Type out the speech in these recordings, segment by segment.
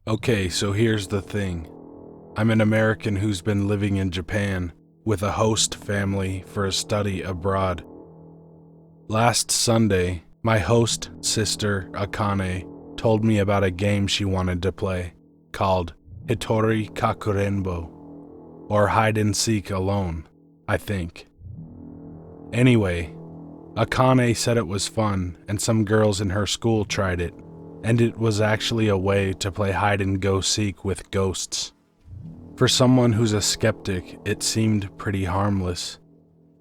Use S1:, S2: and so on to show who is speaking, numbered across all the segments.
S1: Okay, so here's the thing. I'm an American who's been living in Japan with a host family for a study abroad. Last Sunday, my host sister, Akane, told me about a game she wanted to play called hitori kakurenbo, or hide and seek alone, I think. Anyway, Akane said it was fun and some girls in her school tried it, and it was actually a way to play hide and go seek with ghosts. For someone who's a skeptic, it seemed pretty harmless,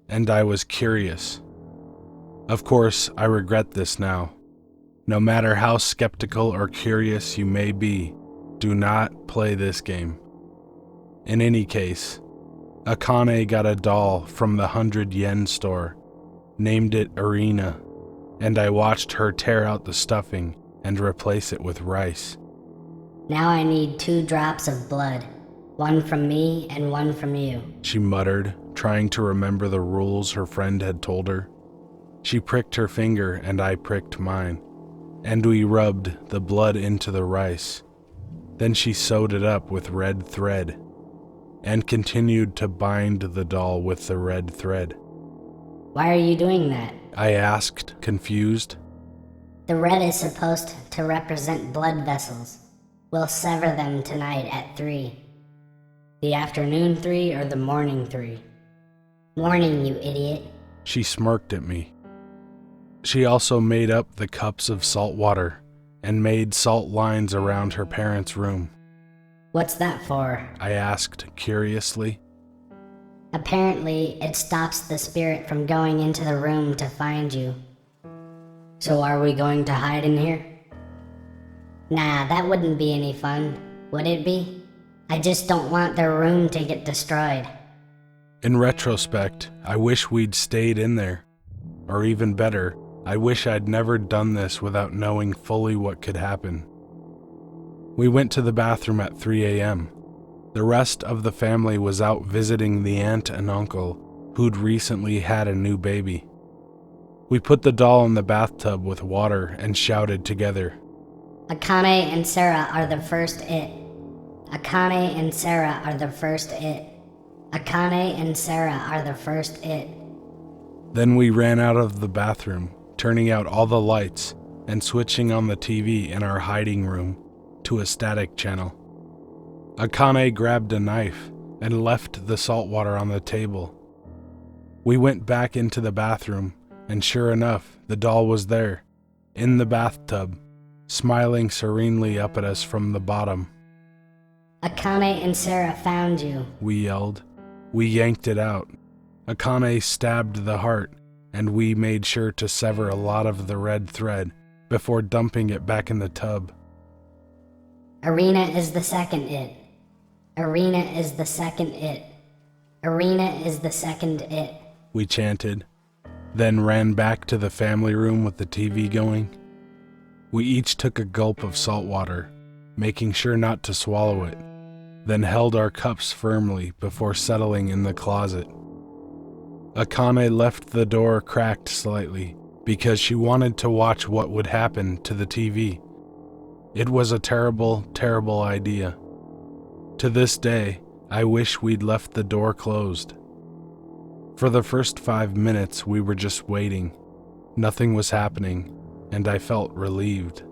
S1: and I was curious. Of course, I regret this now. No matter how skeptical or curious you may be, do not play this game. In any case, Akane got a doll from the 100 yen store, named it Arena, and I watched her tear out the stuffing and replace it with rice.
S2: Now I need 2 drops of blood. One from me and one from you.
S1: She muttered, trying to remember the rules her friend had told her. She pricked her finger and I pricked mine, and we rubbed the blood into the rice. Then she sewed it up with red thread, and continued to bind the doll with the red thread.
S2: Why are you doing that?
S1: I asked, confused.
S2: The red is supposed to represent blood vessels. We'll sever them tonight at 3. The afternoon 3 or the morning 3? Morning, you idiot.
S1: She smirked at me. She also made up the cups of salt water and made salt lines around her parents' room.
S2: What's that for?
S1: I asked curiously.
S2: Apparently, it stops the spirit from going into the room to find you. So are we going to hide in here? Nah, that wouldn't be any fun, would it be? I just don't want their room to get destroyed.
S1: In retrospect, I wish we'd stayed in there. Or even better, I wish I'd never done this without knowing fully what could happen. We went to the bathroom at 3 a.m. The rest of the family was out visiting the aunt and uncle who'd recently had a new baby. We put the doll in the bathtub with water and shouted together.
S2: Akane and Sarah are the first it. Akane and Sarah are the first it. Akane and Sarah are the first it.
S1: Then we ran out of the bathroom, turning out all the lights and switching on the TV in our hiding room to a static channel. Akane grabbed a knife and left the salt water on the table. We went back into the bathroom, and sure enough, the doll was there, in the bathtub, smiling serenely up at us from the bottom.
S2: Akane and Sarah found you,
S1: we yelled. We yanked it out. Akane stabbed the heart, and we made sure to sever a lot of the red thread before dumping it back in the tub.
S2: Arena is the second it. Arena is the second it. Arena is the second it.
S1: We chanted, then ran back to the family room with the TV going. We each took a gulp of salt water, making sure not to swallow it, then held our cups firmly before settling in the closet. Akane left the door cracked slightly because she wanted to watch what would happen to the TV. It was a terrible, terrible idea. To this day, I wish we'd left the door closed. For the first 5 minutes, we were just waiting. Nothing was happening, and I felt relieved.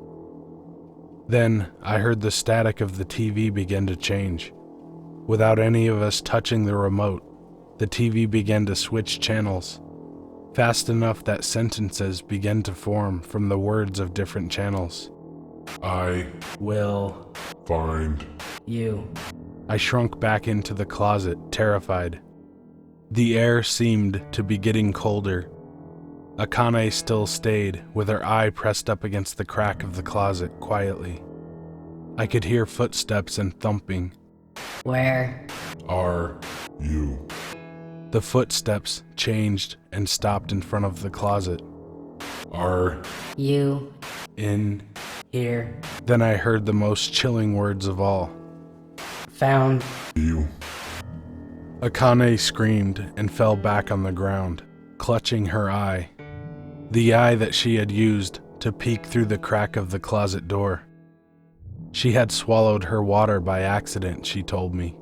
S1: Then, I heard the static of the TV begin to change. Without any of us touching the remote, the TV began to switch channels, fast enough that sentences began to form from the words of different channels.
S3: I
S2: will
S3: find
S2: you.
S1: I shrunk back into the closet, terrified. The air seemed to be getting colder. Akane still stayed, with her eye pressed up against the crack of the closet, quietly. I could hear footsteps and thumping.
S2: Where
S3: are you?
S1: The footsteps changed and stopped in front of the closet.
S3: Are
S2: you
S1: in
S2: here?
S1: Then I heard the most chilling words of all.
S2: Found
S3: you?
S1: Akane screamed and fell back on the ground, clutching her eye, the eye that she had used to peek through the crack of the closet door. She had swallowed her water by accident, she told me.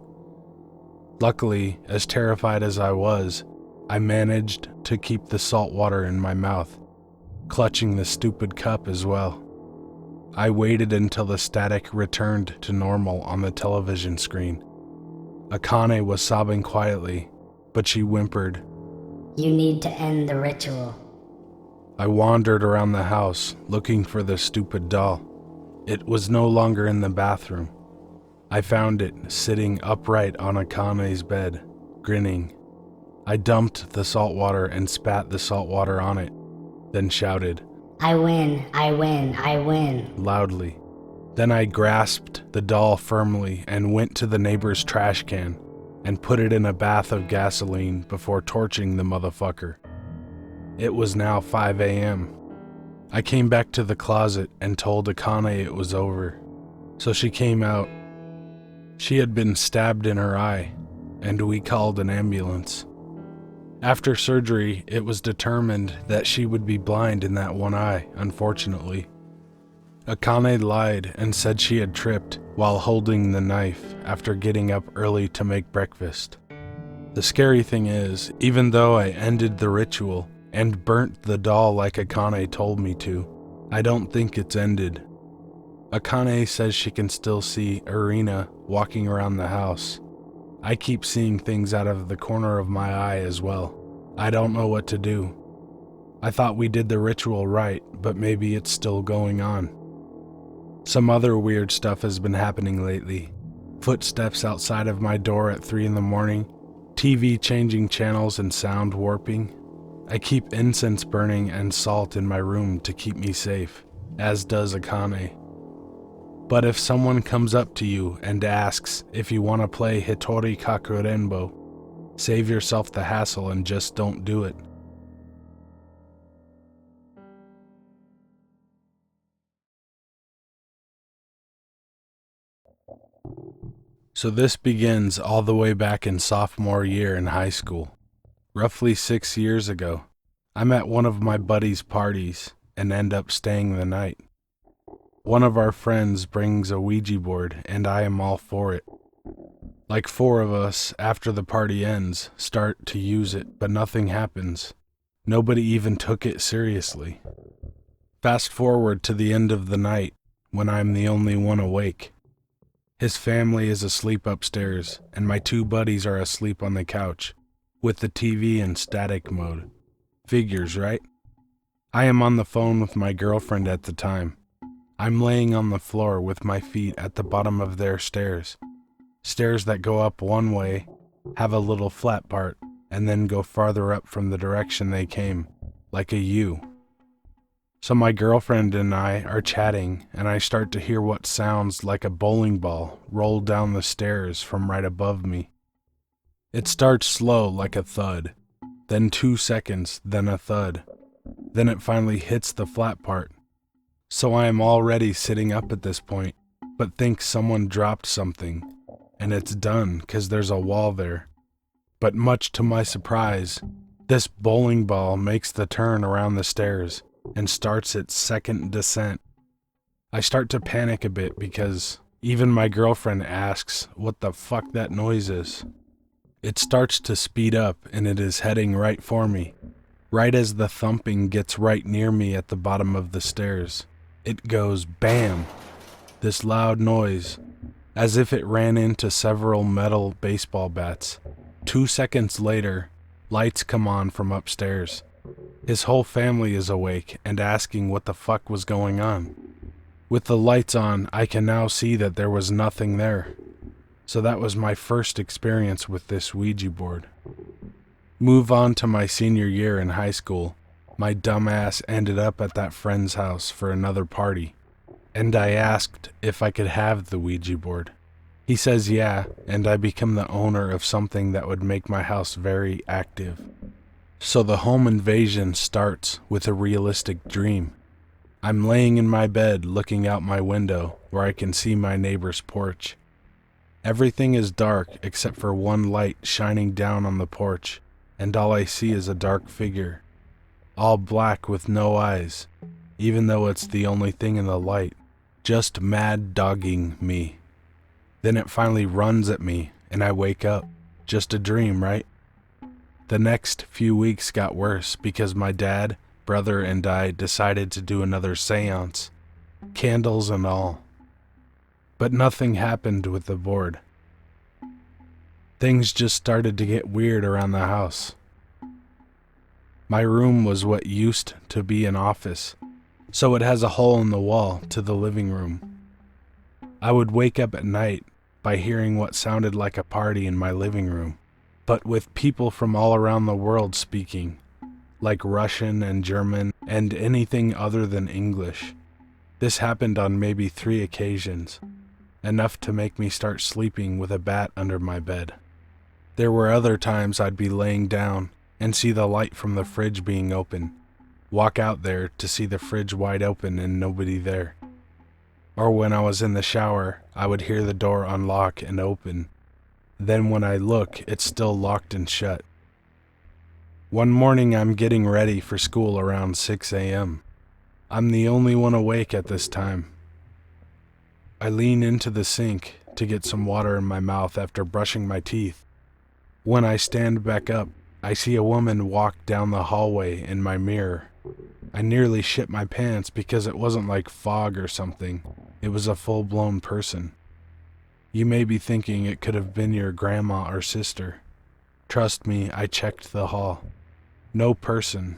S1: Luckily, as terrified as I was, I managed to keep the salt water in my mouth, clutching the stupid cup as well. I waited until the static returned to normal on the television screen. Akane was sobbing quietly, but she whimpered.
S2: You need to end the ritual.
S1: I wandered around the house looking for the stupid doll. It was no longer in the bathroom. I found it sitting upright on Akane's bed, grinning. I dumped the salt water and spat the salt water on it, then shouted,
S2: I win, I win, I win.
S1: loudly. Then I grasped the doll firmly and went to the neighbor's trash can and put it in a bath of gasoline before torching the motherfucker. It was now 5 a.m. I came back to the closet and told Akane it was over. So she came out. She had been stabbed in her eye, and we called an ambulance. After surgery, it was determined that she would be blind in that one eye, unfortunately. Akane lied and said she had tripped while holding the knife after getting up early to make breakfast. The scary thing is, even though I ended the ritual and burnt the doll like Akane told me to, I don't think it's ended. Akane says she can still see Irina walking around the house. I keep seeing things out of the corner of my eye as well. I don't know what to do. I thought we did the ritual right, but maybe it's still going on. Some other weird stuff has been happening lately. Footsteps outside of my door at 3 in the morning, TV changing channels and sound warping. I keep incense burning and salt in my room to keep me safe, as does Akane. But if someone comes up to you and asks if you want to play hitori kakurenbo, save yourself the hassle and just don't do it. So this begins all the way back in sophomore year in high school. Roughly 6 years ago, I'm at one of my buddies' parties and end up staying the night. One of our friends brings a Ouija board and I am all for it. Like 4 of us, after the party ends, start to use it, but nothing happens. Nobody even took it seriously. Fast forward to the end of the night, when I'm the only one awake. His family is asleep upstairs, and my 2 buddies are asleep on the couch, with the TV in static mode. Figures, right? I am on the phone with my girlfriend at the time. I'm laying on the floor with my feet at the bottom of their stairs. Stairs that go up one way, have a little flat part, and then go farther up from the direction they came, like a U. So my girlfriend and I are chatting, and I start to hear what sounds like a bowling ball roll down the stairs from right above me. It starts slow like a thud, then 2 seconds, then a thud. Then it finally hits the flat part. So I am already sitting up at this point, but think someone dropped something, and it's done 'cause there's a wall there. But much to my surprise, this bowling ball makes the turn around the stairs and starts its second descent. I start to panic a bit because even my girlfriend asks what the fuck that noise is. It starts to speed up and it is heading right for me. Right as the thumping gets right near me at the bottom of the stairs, it goes BAM! This loud noise, as if it ran into several metal baseball bats. 2 seconds later, lights come on from upstairs. His whole family is awake and asking what the fuck was going on. With the lights on, I can now see that there was nothing there. So that was my first experience with this Ouija board. Move on to my senior year in high school. My dumbass ended up at that friend's house for another party, and I asked if I could have the Ouija board. He says yeah, and I become the owner of something that would make my house very active. So the home invasion starts with a realistic dream. I'm laying in my bed looking out my window where I can see my neighbor's porch. Everything is dark except for one light shining down on the porch, and all I see is a dark figure. All black with no eyes, even though it's the only thing in the light. just mad dogging me. Then it finally runs at me and I wake up. Just a dream, right? The next few weeks got worse because my dad, brother, and I decided to do another seance, candles and all. But nothing happened with the board. Things just started to get weird around the house. My room was what used to be an office, so it has a hole in the wall to the living room. I would wake up at night by hearing what sounded like a party in my living room, but with people from all around the world speaking, like Russian and German and anything other than English. This happened on maybe 3 occasions, enough to make me start sleeping with a bat under my bed. There were other times I'd be laying down and see the light from the fridge being open, walk out there to see the fridge wide open and nobody there. Or when I was in the shower, I would hear the door unlock and open. Then when I look, it's still locked and shut. One morning I'm getting ready for school around 6 a.m. I'm the only one awake at this time. I lean into the sink to get some water in my mouth after brushing my teeth. When I stand back up, I see a woman walk down the hallway in my mirror. I nearly shit my pants because it wasn't like fog or something. It was a full-blown person. You may be thinking it could have been your grandma or sister. Trust me, I checked the hall. No person.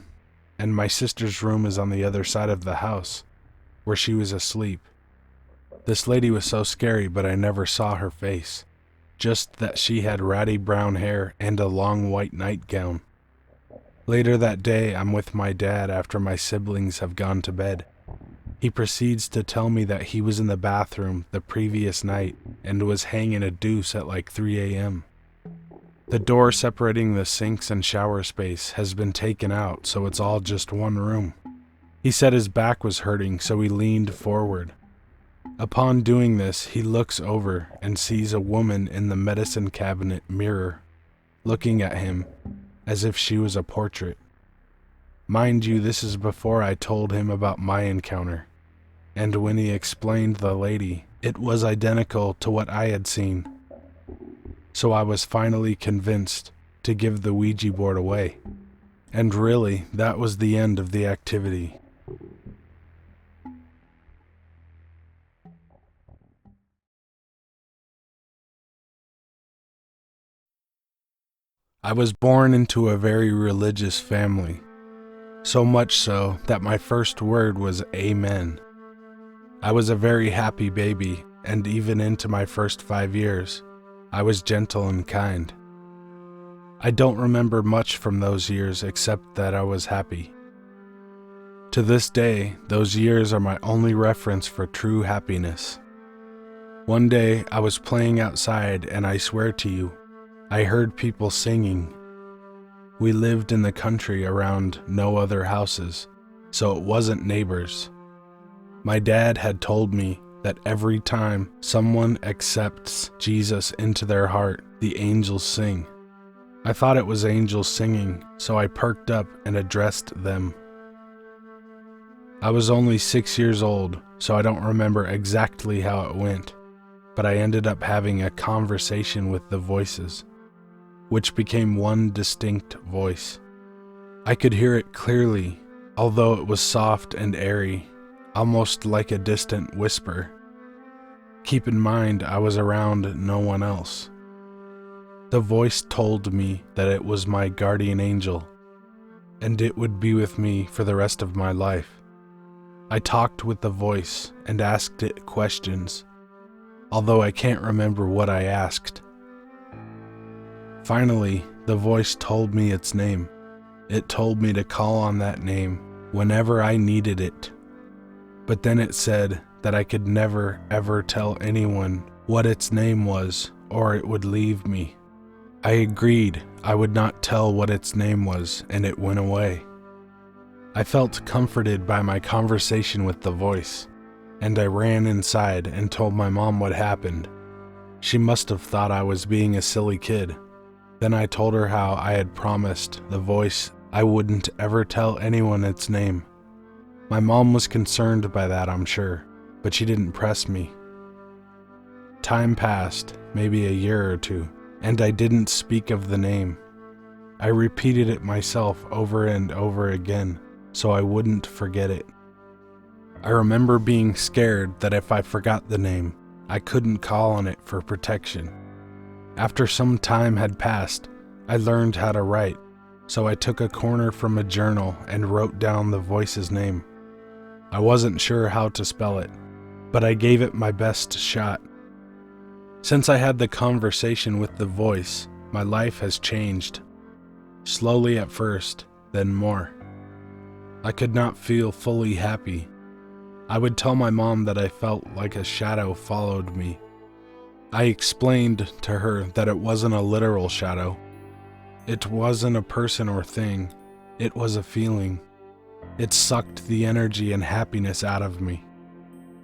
S1: And my sister's room is on the other side of the house, where she was asleep. This lady was so scary, but I never saw her face. Just that she had ratty brown hair and a long white nightgown. Later that day, I'm with my dad after my siblings have gone to bed. He proceeds to tell me that he was in the bathroom the previous night and was hanging a deuce at like 3 a.m. The door separating the sinks and shower space has been taken out, so it's all just one room. He said his back was hurting, so he leaned forward. Upon doing this, he looks over and sees a woman in the medicine cabinet mirror, looking at him as if she was a portrait. Mind you, this is before I told him about my encounter, and when he explained the lady, it was identical to what I had seen. So I was finally convinced to give the Ouija board away, and really, that was the end of the activity. I was born into a very religious family, so much so that my first word was Amen. I was a very happy baby, and even into my first 5 years, I was gentle and kind. I don't remember much from those years except that I was happy. To this day, those years are my only reference for true happiness. One day, I was playing outside, and I swear to you, I heard people singing. We lived in the country around no other houses, so it wasn't neighbors. My dad had told me that every time someone accepts Jesus into their heart, the angels sing. I thought it was angels singing, so I perked up and addressed them. I was only 6 years old, so I don't remember exactly how it went, but I ended up having a conversation with the voices, which became one distinct voice. I could hear it clearly, although it was soft and airy, almost like a distant whisper. Keep in mind, I was around no one else. The voice told me that it was my guardian angel, and it would be with me for the rest of my life. I talked with the voice and asked it questions, although I can't remember what I asked. Finally, the voice told me its name. It told me to call on that name whenever I needed it. But then it said that I could never ever tell anyone what its name was, or it would leave me. I agreed I would not tell what its name was, and it went away. I felt comforted by my conversation with the voice, and I ran inside and told my mom what happened. She must have thought I was being a silly kid. Then I told her how I had promised the voice I wouldn't ever tell anyone its name. My mom was concerned by that, I'm sure, but she didn't press me. Time passed, maybe a year or two, and I didn't speak of the name. I repeated it myself over and over again, so I wouldn't forget it. I remember being scared that if I forgot the name, I couldn't call on it for protection. After some time had passed, I learned how to write, so I took a corner from a journal and wrote down the voice's name. I wasn't sure how to spell it, but I gave it my best shot. Since I had the conversation with the voice, my life has changed. Slowly at first, then more. I could not feel fully happy. I would tell my mom that I felt like a shadow followed me. I explained to her that it wasn't a literal shadow. It wasn't a person or thing. It was a feeling. It sucked the energy and happiness out of me.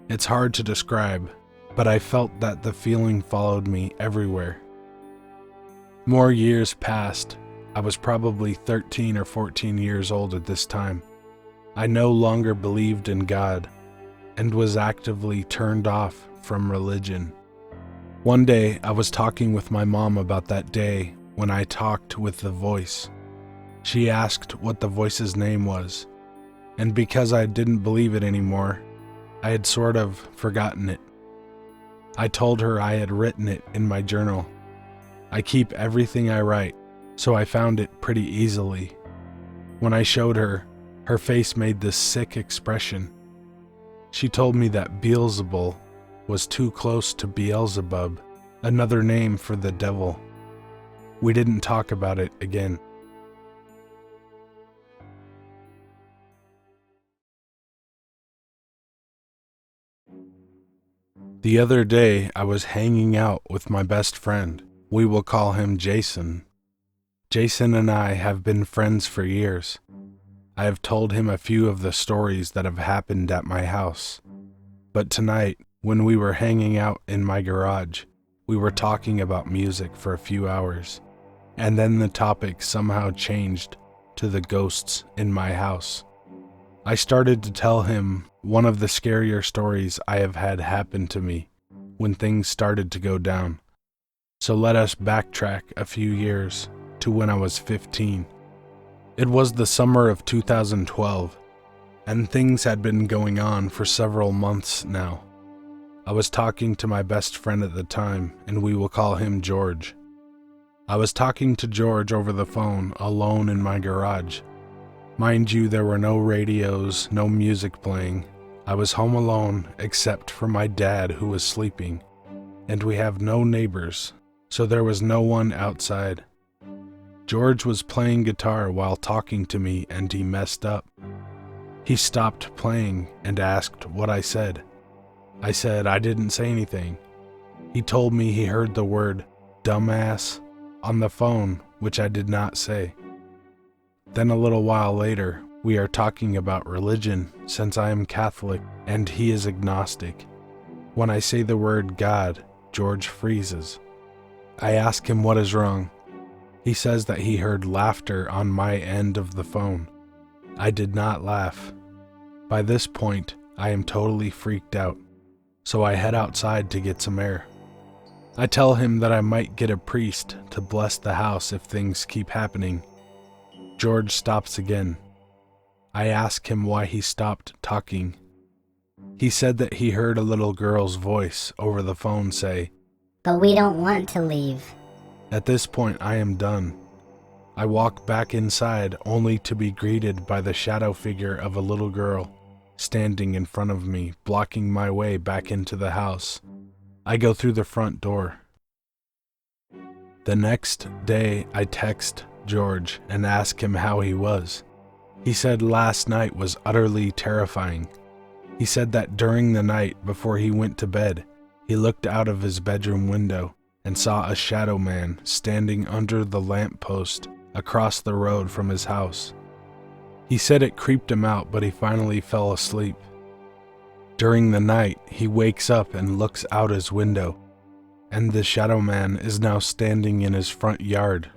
S1: It's hard to describe, but I felt that the feeling followed me everywhere. More years passed. I was probably 13 or 14 years old at this time. I no longer believed in God and was actively turned off from religion. One day, I was talking with my mom about that day when I talked with the voice. She asked what the voice's name was, and because I didn't believe it anymore, I had sort of forgotten it. I told her I had written it in my journal. I keep everything I write, so I found it pretty easily. When I showed her, her face made this sick expression. She told me that Beelzebul was too close to Beelzebub, another name for the devil. We didn't talk about it again. The other day, I was hanging out with my best friend. We will call him Jason. Jason and I have been friends for years. I have told him a few of the stories that have happened at my house. But tonight, when we were hanging out in my garage, we were talking about music for a few hours, and then the topic somehow changed to the ghosts in my house. I started to tell him one of the scarier stories I have had happen to me when things started to go down. So let us backtrack a few years to when I was 15. It was the summer of 2012, and things had been going on for several months now. I was talking to my best friend at the time, and we will call him George. I was talking to George over the phone, alone in my garage. Mind you, there were no radios, no music playing. I was home alone, except for my dad who was sleeping, and we have no neighbors, so there was no one outside. George was playing guitar while talking to me, and he messed up. He stopped playing and asked what I said. I said I didn't say anything. He told me he heard the word dumbass on the phone, which I did not say. Then a little while later, we are talking about religion since I am Catholic and he is agnostic. When I say the word God, George freezes. I ask him what is wrong. He says that he heard laughter on my end of the phone. I did not laugh. By this point, I am totally freaked out, so I head outside to get some air. I tell him that I might get a priest to bless the house if things keep happening. George stops again. I ask him why he stopped talking. He said that he heard a little girl's voice over the phone say,
S2: "But we don't want to leave."
S1: At this point, I am done. I walk back inside only to be greeted by the shadow figure of a little girl standing in front of me, blocking my way back into the house. I go through the front door. The next day, I text George and ask him how he was. He said last night was utterly terrifying. He said that during the night before he went to bed, he looked out of his bedroom window and saw a shadow man standing under the lamppost across the road from his house. He said it creeped him out, but he finally fell asleep. During the night, he wakes up and looks out his window, and the shadow man is now standing in his front yard.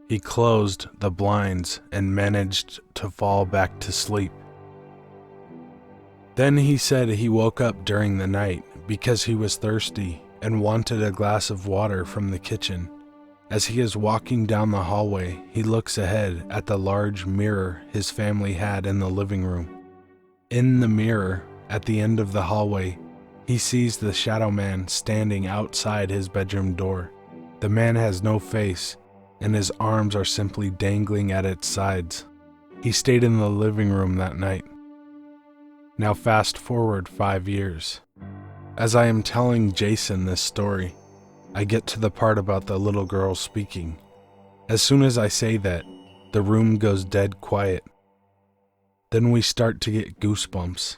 S1: He closed the blinds and managed to fall back to sleep. Then he said he woke up during the night because he was thirsty and wanted a glass of water from the kitchen. As he is walking down the hallway, he looks ahead at the large mirror his family had in the living room. In the mirror, at the end of the hallway, he sees the shadow man standing outside his bedroom door. The man has no face, and his arms are simply dangling at its sides. He stayed in the living room that night. Now fast forward 5 years. As I am telling Jason this story, I get to the part about the little girl speaking. As soon as I say that, the room goes dead quiet. Then we start to get goosebumps.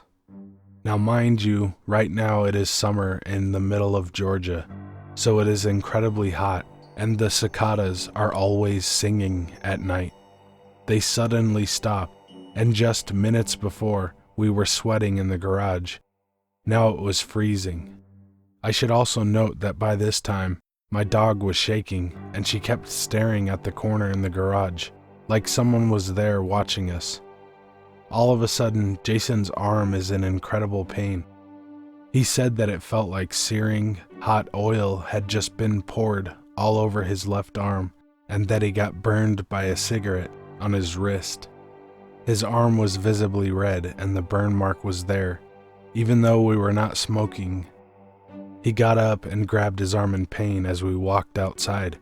S1: Now mind you, right now it is summer in the middle of Georgia, so it is incredibly hot, and the cicadas are always singing at night. They suddenly stop, and just minutes before, we were sweating in the garage. Now it was freezing. I should also note that by this time, my dog was shaking, and she kept staring at the corner in the garage, like someone was there watching us. All of a sudden, Jason's arm is in incredible pain. He said that it felt like searing, hot oil had just been poured all over his left arm, and that he got burned by a cigarette on his wrist. His arm was visibly red, and the burn mark was there, even though we were not smoking. He got up and grabbed his arm in pain as we walked outside.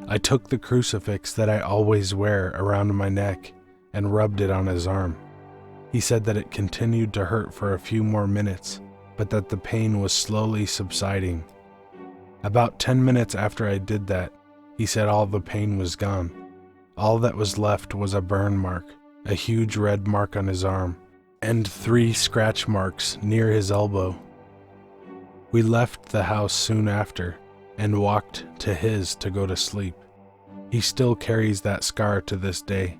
S1: I took the crucifix that I always wear around my neck and rubbed it on his arm. He said that it continued to hurt for a few more minutes, but that the pain was slowly subsiding. About 10 minutes after I did that, he said all the pain was gone. All that was left was a burn mark, a huge red mark on his arm, and 3 scratch marks near his elbow. We left the house soon after and walked to his to go to sleep. He still carries that scar to this day.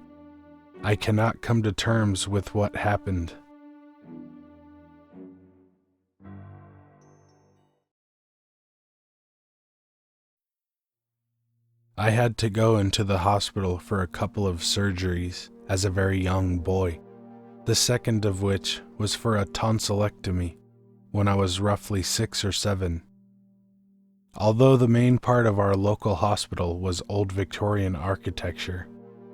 S1: I cannot come to terms with what happened. I had to go into the hospital for a couple of surgeries as a very young boy, the second of which was for a tonsillectomy when I was roughly 6 or 7. Although the main part of our local hospital was old Victorian architecture,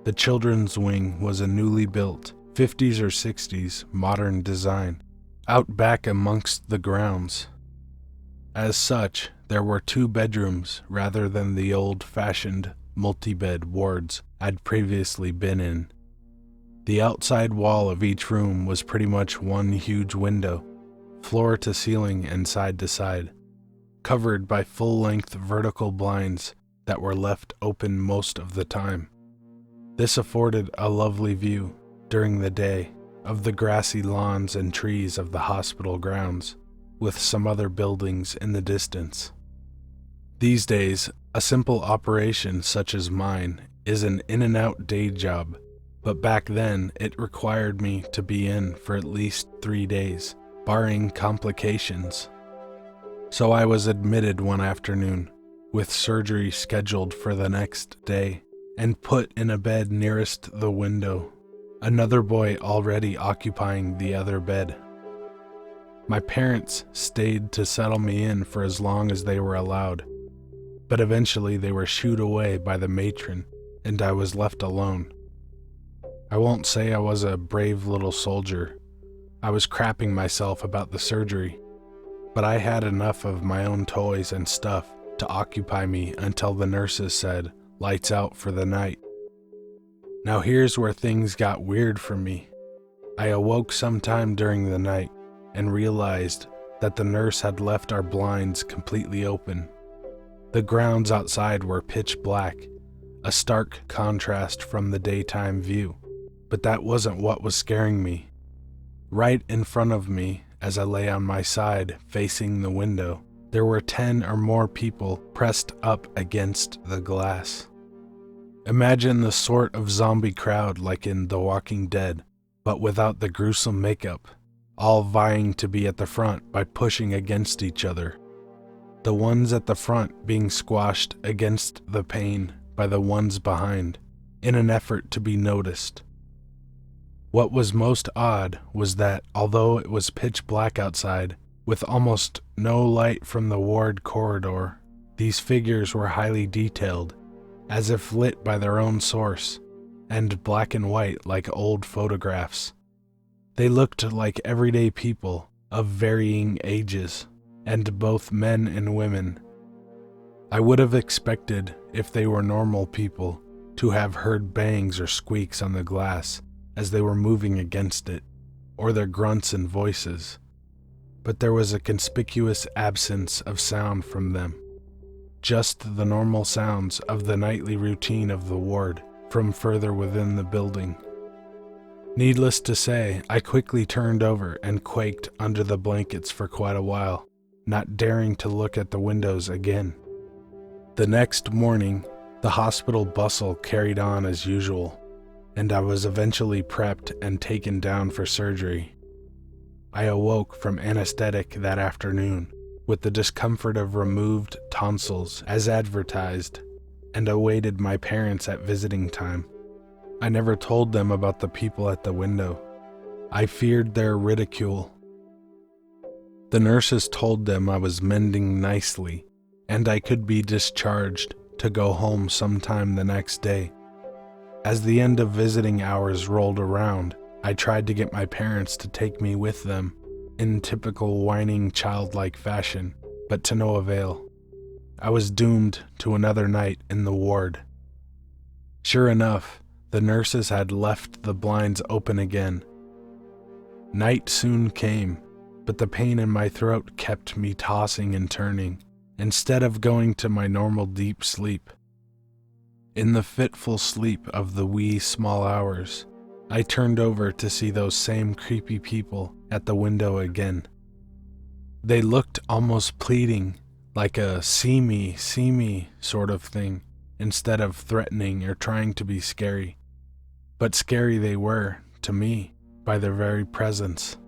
S1: the children's wing was a newly built 50s or 60s modern design, out back amongst the grounds. As such, there were 2 bedrooms rather than the old-fashioned multi-bed wards I'd previously been in. The outside wall of each room was pretty much one huge window, floor to ceiling and side to side, covered by full-length vertical blinds that were left open most of the time. This afforded a lovely view, during the day, of the grassy lawns and trees of the hospital grounds, with some other buildings in the distance. These days, a simple operation such as mine is an in-and-out day job, but back then it required me to be in for at least 3 days, barring complications. So I was admitted one afternoon, with surgery scheduled for the next day, and put in a bed nearest the window, another boy already occupying the other bed. My parents stayed to settle me in for as long as they were allowed, but eventually they were shooed away by the matron, and I was left alone. I won't say I was a brave little soldier. I was crapping myself about the surgery, but I had enough of my own toys and stuff to occupy me until the nurses said, "Lights out for the night." Now here's where things got weird for me. I awoke sometime during the night and realized that the nurse had left our blinds completely open. The grounds outside were pitch black, a stark contrast from the daytime view, but that wasn't what was scaring me. Right in front of me, as I lay on my side facing the window, there were 10 or more people pressed up against the glass. Imagine the sort of zombie crowd like in The Walking Dead, but without the gruesome makeup, all vying to be at the front by pushing against each other. The ones at the front being squashed against the pane by the ones behind, in an effort to be noticed. What was most odd was that, although it was pitch black outside, with almost no light from the ward corridor, these figures were highly detailed, as if lit by their own source, and black and white like old photographs. They looked like everyday people of varying ages, and both men and women. I would have expected, if they were normal people, to have heard bangs or squeaks on the glass as they were moving against it, or their grunts and voices, but there was a conspicuous absence of sound from them, just the normal sounds of the nightly routine of the ward from further within the building. Needless to say, I quickly turned over and quaked under the blankets for quite a while, not daring to look at the windows again. The next morning, the hospital bustle carried on as usual, and I was eventually prepped and taken down for surgery. I awoke from anesthetic that afternoon with the discomfort of removed tonsils as advertised, and awaited my parents at visiting time. I never told them about the people at the window. I feared their ridicule. The nurses told them I was mending nicely, and I could be discharged to go home sometime the next day. As the end of visiting hours rolled around, I tried to get my parents to take me with them, in typical whining childlike fashion, but to no avail. I was doomed to another night in the ward. Sure enough, the nurses had left the blinds open again. Night soon came, but the pain in my throat kept me tossing and turning, instead of going to my normal deep sleep. In the fitful sleep of the wee small hours, I turned over to see those same creepy people at the window again. They looked almost pleading, like a see me sort of thing, instead of threatening or trying to be scary. But scary they were, to me, by their very presence.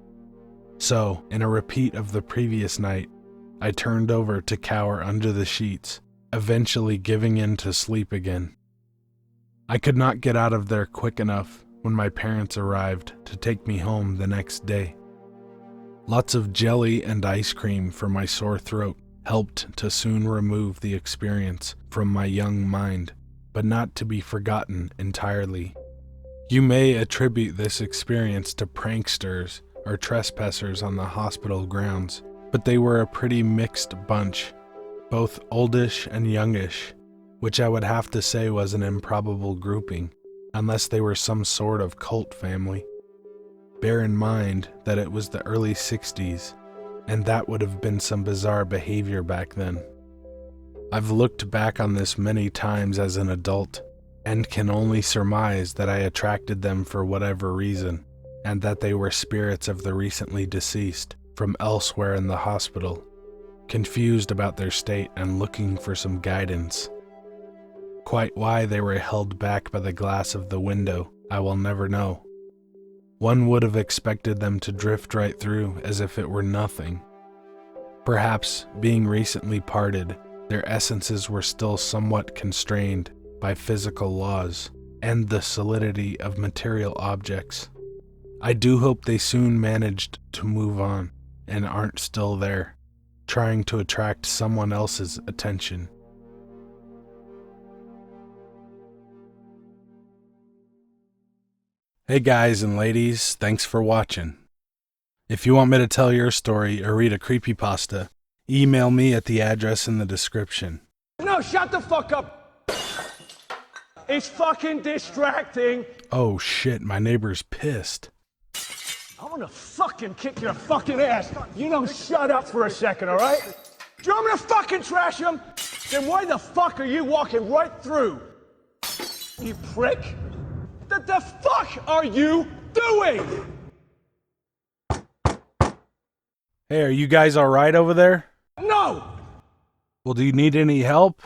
S1: So, in a repeat of the previous night, I turned over to cower under the sheets, eventually giving in to sleep again. I could not get out of there quick enough when my parents arrived to take me home the next day. Lots of jelly and ice cream for my sore throat helped to soon remove the experience from my young mind, but not to be forgotten entirely. You may attribute this experience to pranksters or trespassers on the hospital grounds, but they were a pretty mixed bunch, both oldish and youngish, which I would have to say was an improbable grouping, unless they were some sort of cult family. Bear in mind that it was the early 60s, and that would have been some bizarre behavior back then. I've looked back on this many times as an adult, and can only surmise that I attracted them for whatever reason, and that they were spirits of the recently deceased from elsewhere in the hospital, confused about their state and looking for some guidance. Quite why they were held back by the glass of the window, I will never know. One would have expected them to drift right through as if it were nothing. Perhaps, being recently parted, their essences were still somewhat constrained by physical laws and the solidity of material objects. I do hope they soon managed to move on and aren't still there, trying to attract someone else's attention. Hey guys and ladies, thanks for watching. If you want me to tell your story or read a creepypasta, email me at the address in the description.
S4: No, shut the fuck up! It's fucking distracting!
S1: Oh shit, my neighbor's pissed.
S4: I'm gonna fucking kick your fucking ass! You don't shut up for a second, alright? Do you want me to fucking trash him? Then why the fuck are you walking right through? You prick! What the fuck are you doing?
S1: Hey, are you guys alright over there?
S4: No!
S1: Well, do you need any help?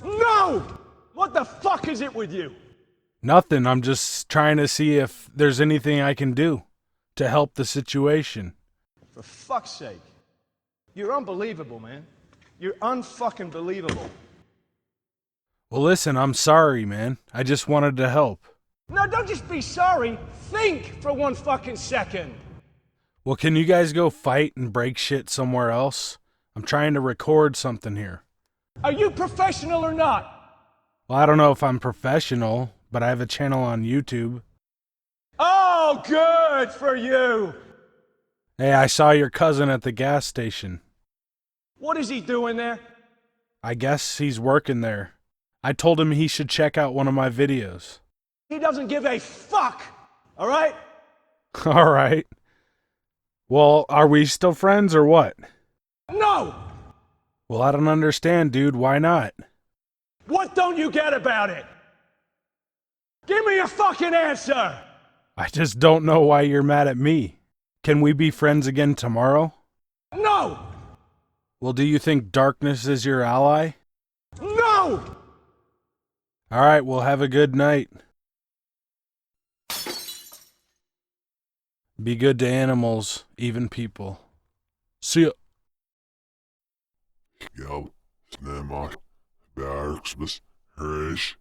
S4: No! What the fuck is it with you?
S1: Nothing, I'm just trying to see if there's anything I can do to help the situation.
S4: For fuck's sake. You're unbelievable, man. You're unfucking believable.
S1: Well, listen, I'm sorry, man. I just wanted to help.
S4: No, don't just be sorry. Think for 1 fucking second.
S1: Well, can you guys go fight and break shit somewhere else? I'm trying to record something here.
S4: Are you professional or not?
S1: Well, I don't know if I'm professional, but I have a channel on YouTube.
S4: Oh, good for you.
S1: Hey, I saw your cousin at the gas station.
S4: What is he doing there?
S1: I guess he's working there. I told him he should check out one of my videos.
S4: He doesn't give a fuck, all right?
S1: All right. Well, are we still friends or what?
S4: No!
S1: Well, I don't understand, dude. Why not?
S4: What don't you get about it? Give me a fucking answer!
S1: I just don't know why you're mad at me. Can we be friends again tomorrow?
S4: No!
S1: Well, do you think darkness is your ally?
S4: No!
S1: All right, well, have a good night. Be good to animals, even people. See ya.
S3: Já, snemma, bergsbis, hreish.